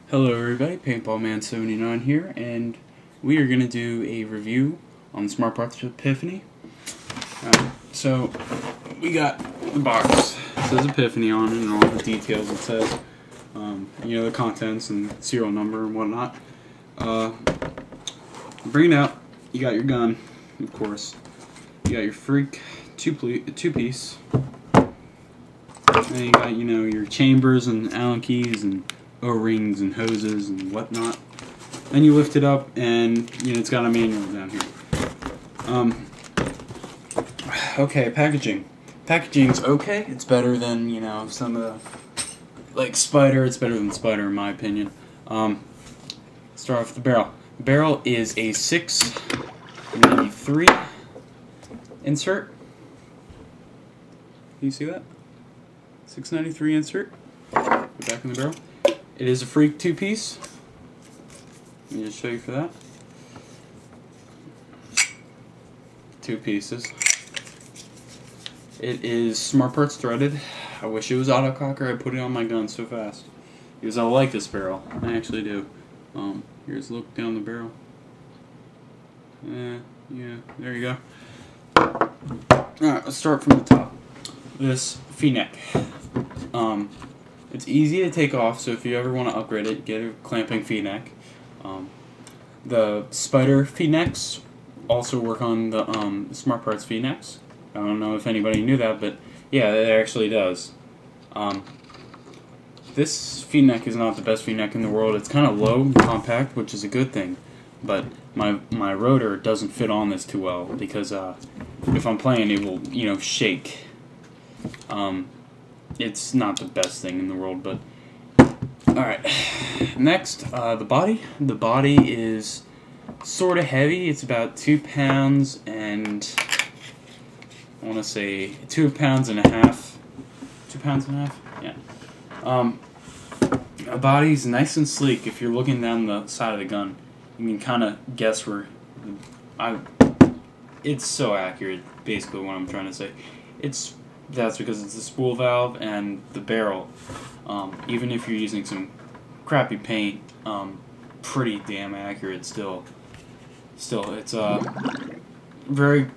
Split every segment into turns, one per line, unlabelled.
Hello everybody, Paintball Man 79 here, and we are going to do a review on the Smartparts Epiphany. So, we got the box. It says Epiphany on it and all the details. It says, the contents and serial number and whatnot. Bring it out. You got your gun, of course. You got your freak two-piece. And you got, your chambers and Allen keys and O-rings and hoses and whatnot. Then you lift it up and it's got a manual down here. Okay, packaging. Packaging's okay. It's better than, some of the, like Spider. It's better than Spider in my opinion. Start off with the barrel. The barrel is a 693 insert. Can you see that? 693 insert. Put back in the barrel. It is a freak two-piece. Let me just show you for that. Two pieces. It is Smartparts threaded. I wish it was autococker. I put it on my gun so fast because I like this barrel. I actually do. Here's a look down the barrel. Yeah, there you go. Alright, let's start from the top. This V-neck. It's easy to take off, so if you ever want to upgrade it, get a clamping V-neck. The Spider V-necks also work on the Smartparts V-necks. I don't know if anybody knew that, but yeah, it actually does. This V-neck is not the best V-neck in the world. It's kind of low and compact, which is a good thing. But my rotor doesn't fit on this too well because if I'm playing, it will shake. It's not the best thing in the world, but alright. Next, the body. The body is sort of heavy. It's about 2 pounds and I want to say 2 pounds and a half. 2 pounds and a half? Yeah. The body's nice and sleek. If you're looking down the side of the gun, you can kind of guess where it's so accurate, basically what I'm trying to say. That's because it's the spool valve and the barrel. Even if you're using some crappy paint, pretty damn accurate still. It's a very,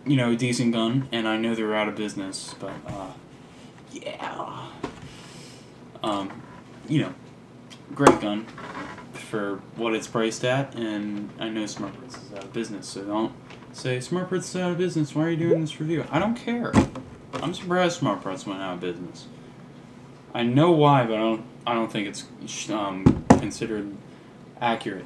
decent gun, and I know they're out of business, but, yeah. Great gun for what it's priced at, and I know Smartparts is out of business, so don't say, Smartparts is out of business, why are you doing this review? I don't care. I'm surprised Smartparts went out of business. I know why, but I don't think it's considered accurate.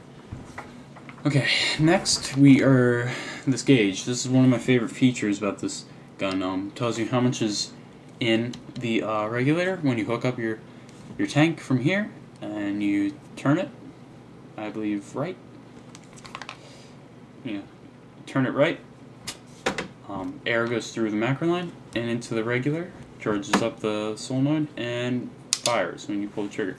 Okay, next we are this gauge. This is one of my favorite features about this gun. Tells you how much is in the regulator when you hook up your tank from here and you turn it. I believe right. Turn it right. Air goes through the macro line and into the regular, charges up the solenoid, and fires when you pull the trigger.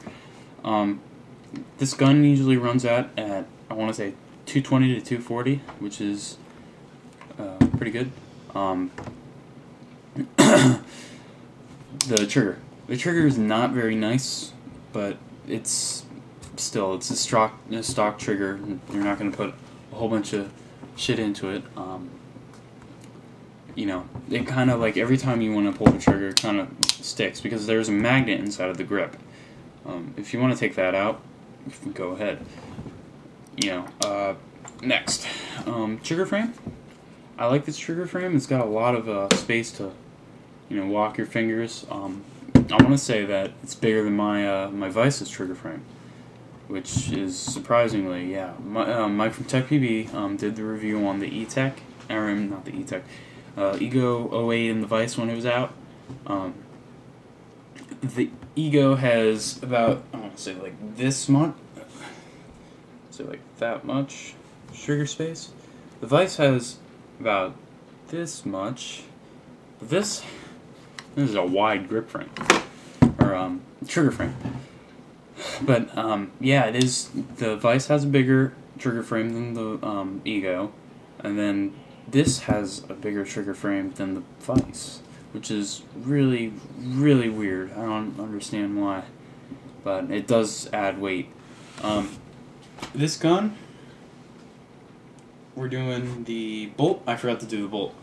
This gun usually runs at I want to say 220 to 240, which is pretty good. The trigger is not very nice, but it's a stock trigger. You're not going to put a whole bunch of shit into it. It kind of like every time you want to pull the trigger, it kind of sticks because there's a magnet inside of the grip. If you want to take that out, you can go ahead. Next, trigger frame. I like this trigger frame. It's got a lot of space to, walk your fingers. I want to say that it's bigger than my Vice's trigger frame, which is surprisingly, yeah. Mike from Tech PB did the review on the E-Tech, not the E-Tech. Ego 08 in the Vice when it was out. The Ego has about, I want to say like this much, so like that much trigger space. The Vice has about this much. This is a wide grip frame, or trigger frame. But yeah, it is. The Vice has a bigger trigger frame than the Ego, and then this has a bigger trigger frame than the Vice, which is really, really weird. I don't understand why, but it does add weight. This gun, we're doing the bolt. I forgot to do the bolt.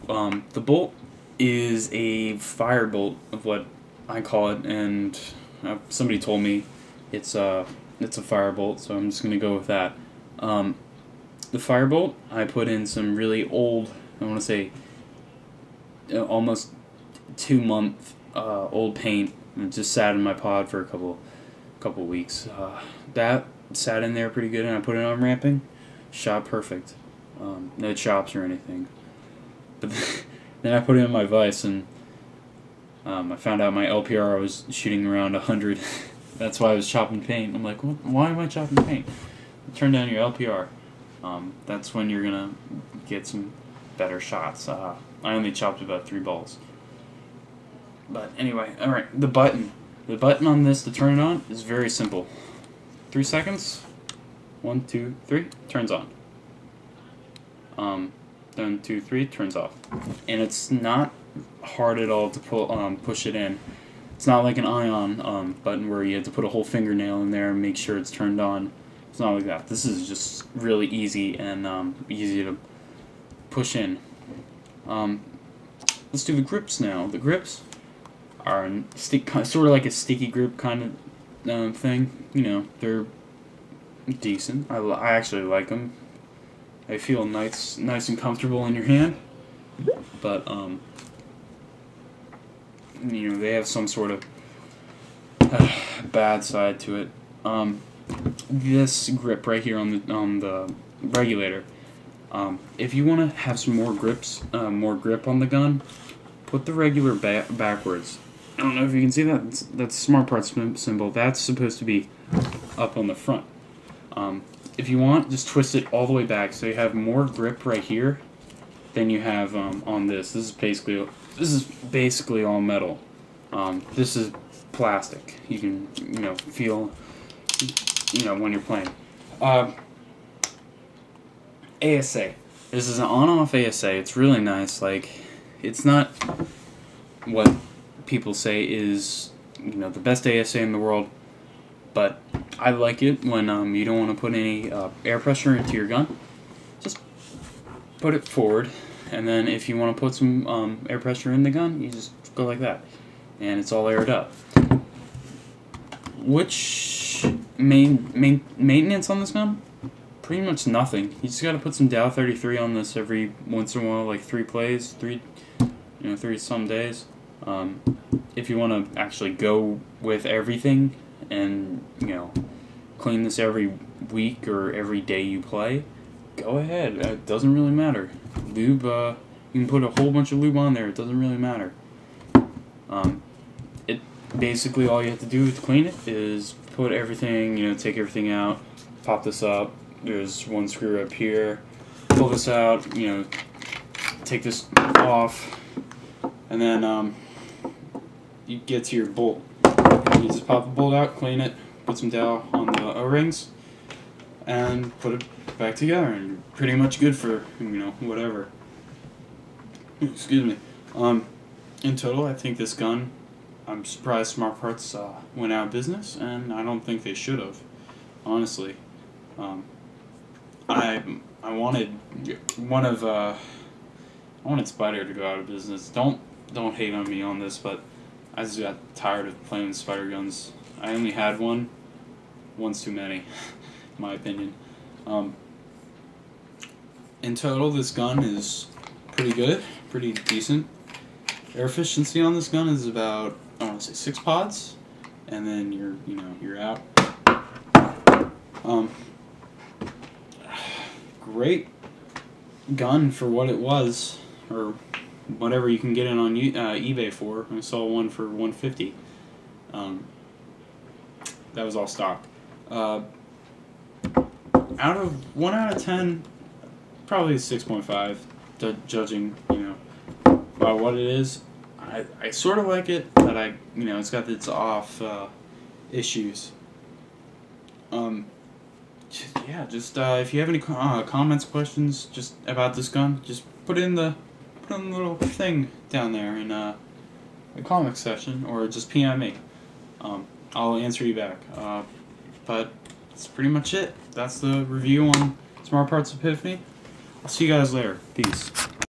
The bolt is a fire bolt of what I call it, and somebody told me it's a fire bolt, so I'm just gonna go with that. The fire bolt, I put in some really old, I want to say, almost 2-month old paint, and just sat in my pod for a couple weeks. That sat in there pretty good, and I put it on ramping, shot perfect. No chops or anything. But then I put it in my vise, and I found out my LPR was shooting around 100. That's why I was chopping paint. I'm like, why am I chopping paint? Turn down your LPR. That's when you're gonna get some better shots. I only chopped about 3 balls. But anyway, alright, the button. The button on this to turn it on is very simple. 3 seconds. 1, 2, 3. Turns on. Then 2, 3. Turns off. And it's not hard at all to push it in. It's not like an ion button where you have to put a whole fingernail in there and make sure it's turned on. It's not like that. This is just really easy and easy to push in. Let's do the grips now. The grips are sort of like a sticky grip kind of thing. You know, they're decent. I actually like them. They feel nice and comfortable in your hand. But you know, they have some sort of bad side to it. This grip right here on the regulator. If you want to have some more grip on the gun, put the regular backwards. I don't know if you can see that. That's Smartparts symbol. That's supposed to be up on the front. If you want, just twist it all the way back so you have more grip right here than you have on this. This is basically all metal. This is plastic. You can feel when you're playing. ASA. This is an on-off ASA. It's really nice. Like, it's not what people say is the best ASA in the world, but I like it when you don't want to put any air pressure into your gun. Just put it forward, and then if you want to put some air pressure in the gun, you just go like that, and it's all aired up. Which maintenance on this gun? Pretty much nothing. You just got to put some Dow 33 on this every once in a while, like 3 plays, 3 some days. If you want to actually go with everything and clean this every week or every day you play, go ahead. It doesn't really matter. Lube, you can put a whole bunch of lube on there. It doesn't really matter. It basically all you have to do to clean it is put everything, take everything out, pop this up. There's one screw up here. Pull this out, take this off, and then you get to your bolt. You just pop the bolt out, clean it, put some Dow on the O-rings, and put it back together, and you're pretty much good for whatever. Excuse me. In total, I think this gun, I'm surprised Smartparts went out of business, and I don't think they should have, honestly. I wanted Spider to go out of business. Don't hate on me on this, but I just got tired of playing with spider guns. I only had one. One's too many, in my opinion. In total, this gun is pretty good, pretty decent. Air efficiency on this gun is about, I want to say 6 pods, and then you're out. Great gun for what it was, or whatever you can get it on eBay for. I saw one for $150. That was all stock. Out of 1 out of 10, probably 6.5. Judging, by what it is. I sort of like it, but it's got its off issues. Yeah, just if you have any comments, questions, just about this gun, just put in the little thing down there in the comment section, or just PM me. I'll answer you back. But that's pretty much it. That's the review on Smartparts Epiphany. I'll see you guys later. Peace.